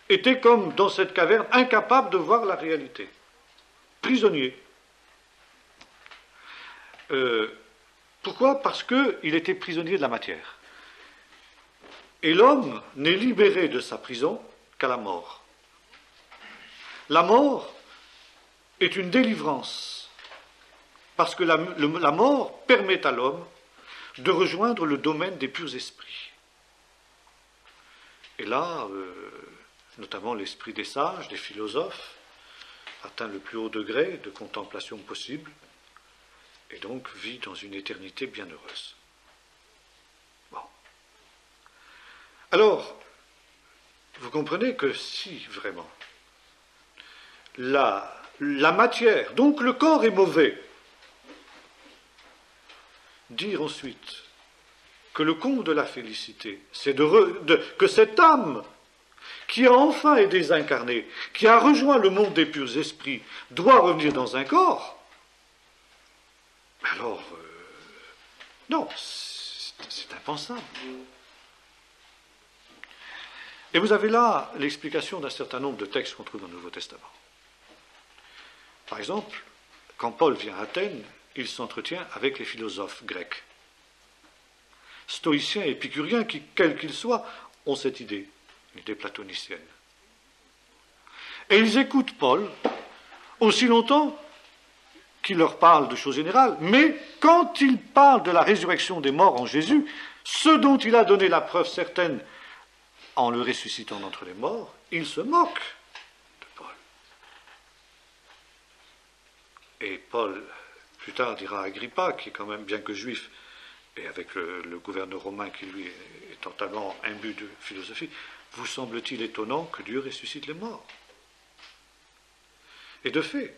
était comme dans cette caverne, incapable de voir la réalité. Prisonnier. Pourquoi ? Parce qu'il était prisonnier de la matière. Et l'homme n'est libéré de sa prison qu'à la mort. La mort est une délivrance, parce que la mort permet à l'homme de rejoindre le domaine des purs esprits. Et là, notamment l'esprit des sages, des philosophes, atteint le plus haut degré de contemplation possible, et donc vit dans une éternité bienheureuse. Bon. Alors, vous comprenez que si vraiment la matière, donc le corps est mauvais, dire ensuite que le comble de la félicité, c'est que cette âme qui a enfin été désincarnée, qui a rejoint le monde des purs esprits, doit revenir dans un corps. Alors, non, c'est impensable. Et vous avez là l'explication d'un certain nombre de textes qu'on trouve dans le Nouveau Testament. Par exemple, quand Paul vient à Athènes, il s'entretient avec les philosophes grecs. Stoïciens et épicuriens, qui, quels qu'ils soient, ont cette idée, une idée platonicienne. Et ils écoutent Paul aussi longtemps qu'il leur parle de choses générales, mais quand il parle de la résurrection des morts en Jésus, ce dont il a donné la preuve certaine en le ressuscitant d'entre les morts, il se moque de Paul. Et Paul, plus tard, dira à Agrippa, qui est quand même, bien que juif, et avec le gouverneur romain qui, lui, est totalement imbu de philosophie, vous semble-t-il étonnant que Dieu ressuscite les morts ? Et de fait,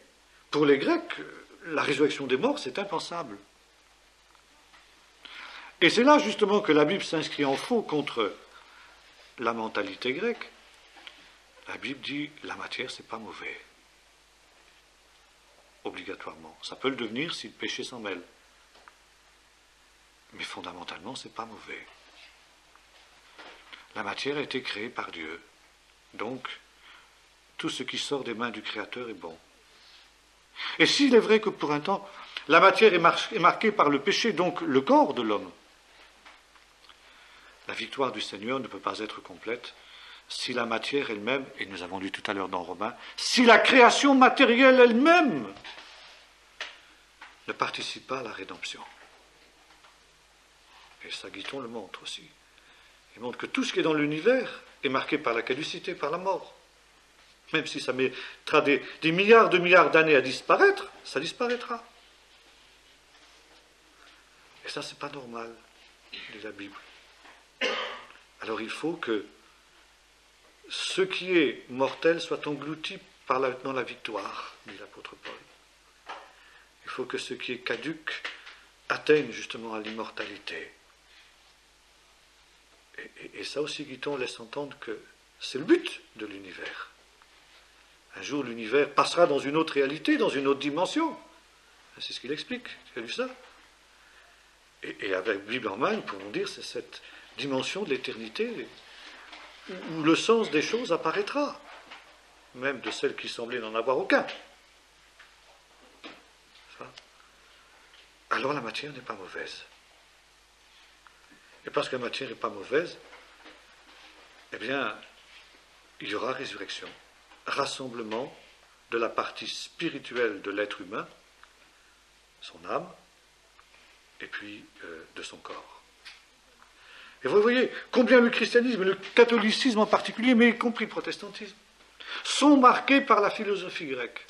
pour les Grecs, la résurrection des morts, c'est impensable. Et c'est là justement que la Bible s'inscrit en faux contre la mentalité grecque. La Bible dit la matière, c'est pas mauvais. Obligatoirement. Ça peut le devenir si le péché s'en mêle. Mais fondamentalement, c'est pas mauvais. La matière a été créée par Dieu. Donc, tout ce qui sort des mains du Créateur est bon. Et s'il est vrai que pour un temps, la matière est marquée par le péché, donc le corps de l'homme, la victoire du Seigneur ne peut pas être complète si la matière elle-même, et nous avons lu tout à l'heure dans Romains, si la création matérielle elle-même ne participe pas à la rédemption. Et ça, Guiton le montre aussi. Il montre que tout ce qui est dans l'univers est marqué par la caducité, par la mort. Même si ça mettra des milliards de milliards d'années à disparaître, ça disparaîtra. Et ça, c'est pas normal, dit la Bible. Alors il faut que ce qui est mortel soit englouti dans la victoire, dit l'apôtre Paul. Il faut que ce qui est caduc atteigne justement à l'immortalité. Et ça aussi, Guiton laisse entendre que c'est le but de l'univers. Un jour, l'univers passera dans une autre réalité, dans une autre dimension. C'est ce qu'il explique. Tu as lu ça ? Et avec Bible en main, nous pouvons dire que c'est cette dimension de l'éternité où le sens des choses apparaîtra, même de celles qui semblaient n'en avoir aucun. Alors la matière n'est pas mauvaise. Et parce que la matière n'est pas mauvaise, eh bien, il y aura résurrection, rassemblement de la partie spirituelle de l'être humain, son âme, et puis de son corps. Et vous voyez combien le christianisme, le catholicisme en particulier, mais y compris le protestantisme, sont marqués par la philosophie grecque.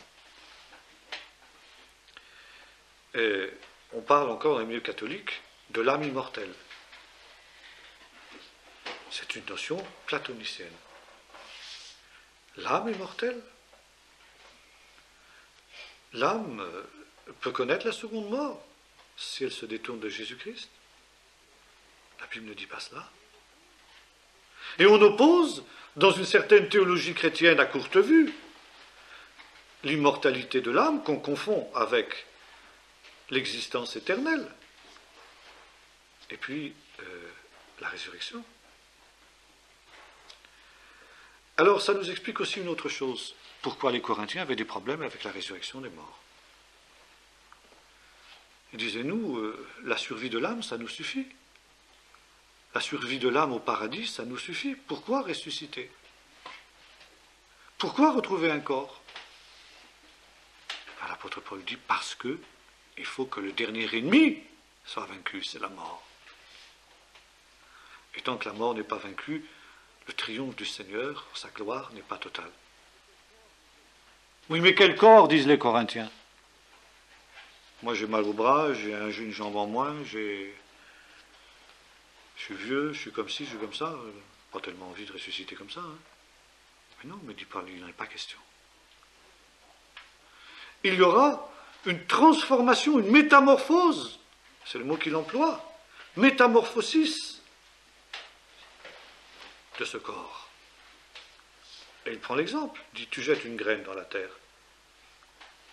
Et on parle encore dans les milieux catholiques de l'âme immortelle. C'est une notion platonicienne. L'âme immortelle. L'âme peut connaître la seconde mort si elle se détourne de Jésus-Christ. La Bible ne dit pas cela. Et on oppose, dans une certaine théologie chrétienne à courte vue, l'immortalité de l'âme qu'on confond avec l'existence éternelle. Et puis, la résurrection. Alors, ça nous explique aussi une autre chose. Pourquoi les Corinthiens avaient des problèmes avec la résurrection des morts. Ils disaient, nous, la survie de l'âme, ça nous suffit. La survie de l'âme au paradis, ça nous suffit. Pourquoi ressusciter? Pourquoi retrouver un corps? L'apôtre Paul dit, parce que il faut que le dernier ennemi soit vaincu, c'est la mort. Et tant que la mort n'est pas vaincue, le triomphe du Seigneur, sa gloire, n'est pas totale. Oui, mais quel corps, disent les Corinthiens? Moi, j'ai mal au bras, j'ai une jambe en moins, je suis vieux, je suis comme ci, je suis comme ça. Pas tellement envie de ressusciter comme ça. Hein. Mais non, me dit Paul, il n'en est pas question. Il y aura une transformation, une métamorphose, c'est le mot qu'il emploie, métamorphosis de ce corps. Et il prend l'exemple, il dit, tu jettes une graine dans la terre.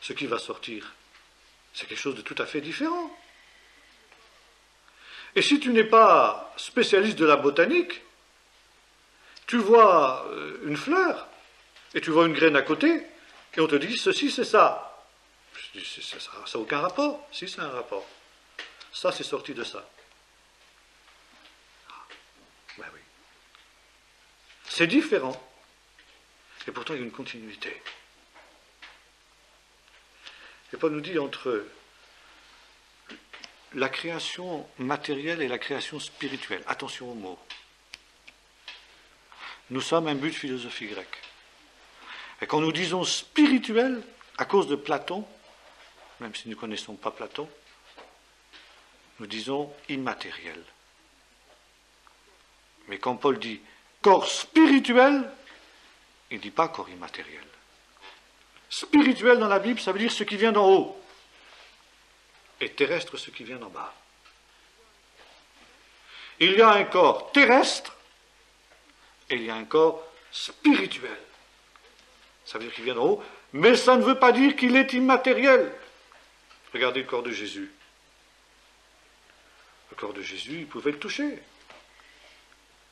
Ce qui va sortir, c'est quelque chose de tout à fait différent. Et si tu n'es pas spécialiste de la botanique, tu vois une fleur, et tu vois une graine à côté, et on te dit, ceci c'est ça. Je dis, ça n'a aucun rapport. Si, c'est un rapport. Ça, c'est sorti de ça. Ah, ben oui. C'est différent. Et pourtant, il y a une continuité. Et Paul nous dit entre la création matérielle et la création spirituelle. Attention aux mots. Nous sommes un but de philosophie grecque. Et quand nous disons spirituel, à cause de Platon, même si nous ne connaissons pas Platon, nous disons immatériel. Mais quand Paul dit corps spirituel, il ne dit pas corps immatériel. Spirituel dans la Bible, ça veut dire ce qui vient d'en haut, et terrestre, ce qui vient d'en bas. Il y a un corps terrestre, et il y a un corps spirituel. Ça veut dire qu'il vient d'en haut, mais ça ne veut pas dire qu'il est immatériel. Regardez le corps de Jésus. Le corps de Jésus, il pouvait le toucher.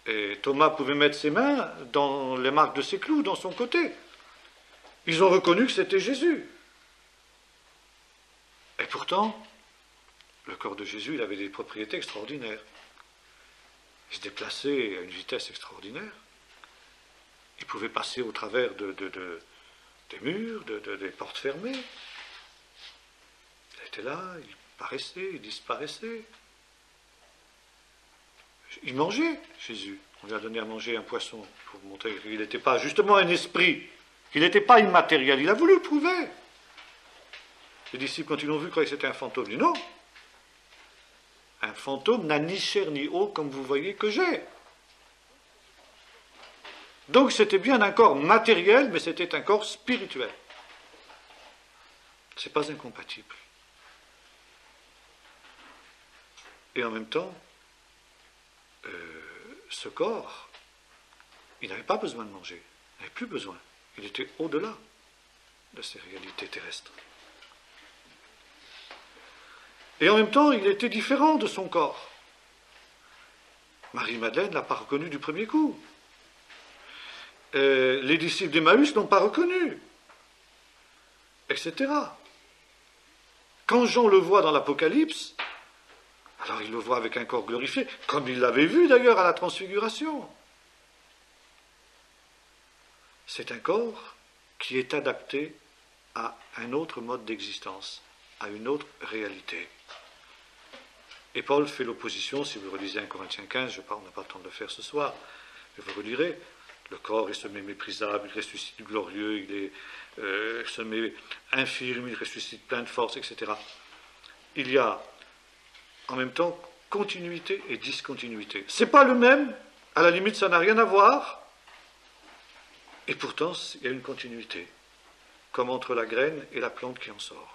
Et Thomas pouvait mettre ses mains dans les marques de ses clous, dans son côté. Ils ont reconnu que c'était Jésus. Et pourtant, le corps de Jésus, il avait des propriétés extraordinaires. Il se déplaçait à une vitesse extraordinaire. Il pouvait passer au travers des murs, des portes fermées. Il était là, il paraissait, il disparaissait. Il mangeait, Jésus. On lui a donné à manger un poisson pour montrer qu'il n'était pas justement un esprit, qu'il n'était pas immatériel. Il a voulu le prouver. Les disciples, quand ils l'ont vu, croyaient que c'était un fantôme. Ils disent non. Un fantôme n'a ni chair ni eau, comme vous voyez que j'ai. Donc c'était bien un corps matériel, mais c'était un corps spirituel. Ce n'est pas incompatible. Et en même temps, ce corps, il n'avait pas besoin de manger, il n'avait plus besoin. Il était au-delà de ces réalités terrestres. Et en même temps, il était différent de son corps. Marie-Madeleine ne l'a pas reconnu du premier coup. les disciples d'Emmaüs n'ont pas reconnu, etc. Quand Jean le voit dans l'Apocalypse, alors il le voit avec un corps glorifié, comme il l'avait vu d'ailleurs à la Transfiguration. C'est un corps qui est adapté à un autre mode d'existence, à une autre réalité. Et Paul fait l'opposition, si vous relisez 1 Corinthiens 15, on n'a pas le temps de le faire ce soir, mais vous relirez, le corps il se met méprisable, il ressuscite glorieux, il se met infirme, il ressuscite plein de force, etc. Il y a en même temps continuité et discontinuité. C'est pas le même, à la limite ça n'a rien à voir, et pourtant il y a une continuité, comme entre la graine et la plante qui en sort.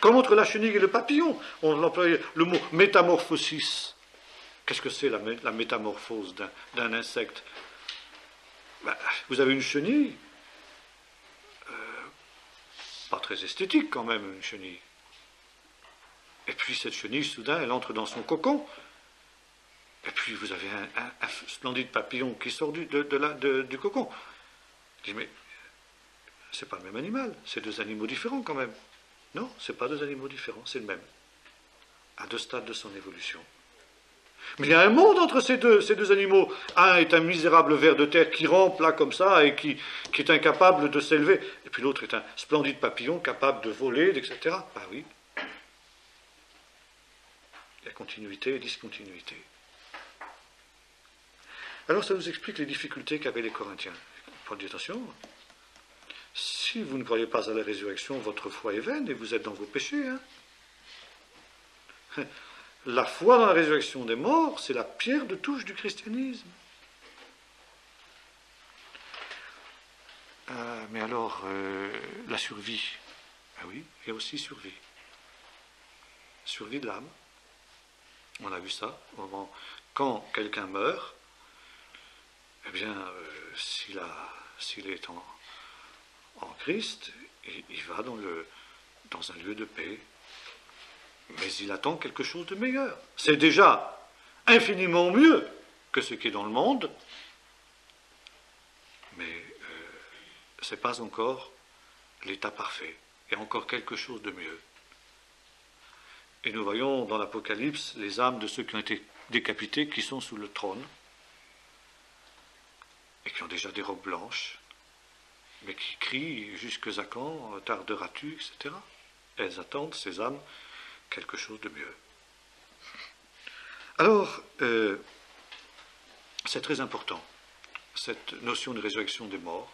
Comme entre la chenille et le papillon, on emploie le mot métamorphosis. Qu'est-ce que c'est la métamorphose d'un insecte? Vous avez une chenille, pas très esthétique quand même, une chenille. Et puis cette chenille, soudain, elle entre dans son cocon. Et puis vous avez un splendide papillon qui sort du cocon. Je dis, mais c'est pas le même animal, c'est deux animaux différents quand même. Non, ce n'est pas deux animaux différents, c'est le même, à deux stades de son évolution. Mais il y a un monde entre ces deux animaux. Un est un misérable ver de terre qui rampe là comme ça et qui est incapable de s'élever. Et puis l'autre est un splendide papillon capable de voler, etc. Ben oui. Il y a continuité et discontinuité. Alors ça nous explique les difficultés qu'avaient les Corinthiens. Paul dit attention. Si vous ne croyez pas à la résurrection, votre foi est vaine et vous êtes dans vos péchés. La foi dans la résurrection des morts, c'est la pierre de touche du christianisme. Mais alors, la survie. Ah oui, il y a aussi survie. Survie de l'âme. On a vu ça. Quand quelqu'un meurt, eh bien, s'il est en Christ, il va dans un lieu de paix, mais il attend quelque chose de meilleur. C'est déjà infiniment mieux que ce qui est dans le monde, mais ce n'est pas encore l'état parfait. Il y a encore quelque chose de mieux. Et nous voyons dans l'Apocalypse les âmes de ceux qui ont été décapités, qui sont sous le trône, et qui ont déjà des robes blanches, mais qui crient jusque à quand tarderas-tu, etc. Elles attendent, ces âmes, quelque chose de mieux. Alors, c'est très important, cette notion de résurrection des morts,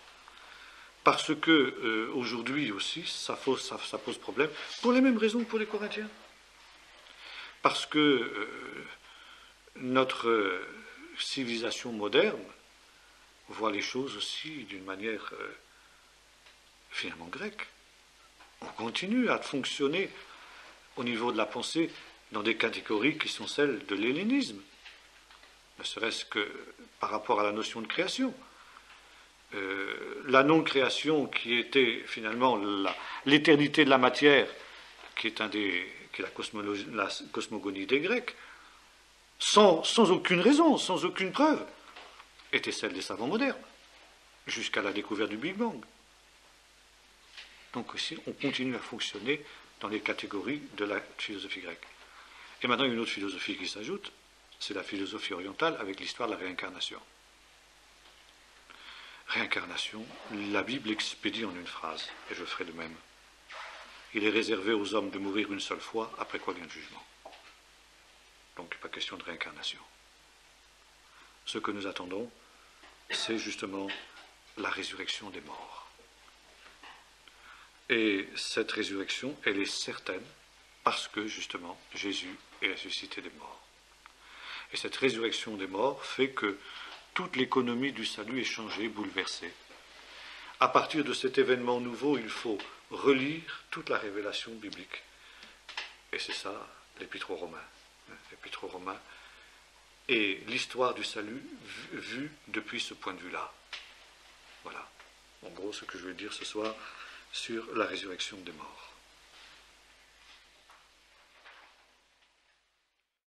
parce que aujourd'hui aussi, ça pose problème, pour les mêmes raisons que pour les Corinthiens. Parce que notre civilisation moderne voit les choses aussi d'une manière finalement grecque. On continue à fonctionner au niveau de la pensée dans des catégories qui sont celles de l'hellénisme, ne serait-ce que par rapport à la notion de création. La non-création qui était finalement l'éternité de la matière, qui est la cosmogonie des Grecs, sans aucune raison, sans aucune preuve, était celle des savants modernes, jusqu'à la découverte du Big Bang. Donc aussi, on continue à fonctionner dans les catégories de la philosophie grecque. Et maintenant, il y a une autre philosophie qui s'ajoute, c'est la philosophie orientale avec l'histoire de la réincarnation. Réincarnation, la Bible expédie en une phrase, et je ferai de même. Il est réservé aux hommes de mourir une seule fois, après quoi vient le jugement. Donc, il n'est pas question de réincarnation. Ce que nous attendons, c'est justement la résurrection des morts. Et cette résurrection, elle est certaine parce que, justement, Jésus est ressuscité des morts. Et cette résurrection des morts fait que toute l'économie du salut est changée, bouleversée. À partir de cet événement nouveau, il faut relire toute la révélation biblique. Et c'est ça, l'Épître aux Romains. L'Épître aux Romains et l'histoire du salut vue depuis ce point de vue-là. Voilà, en gros, ce que je veux dire ce soir sur la résurrection des morts.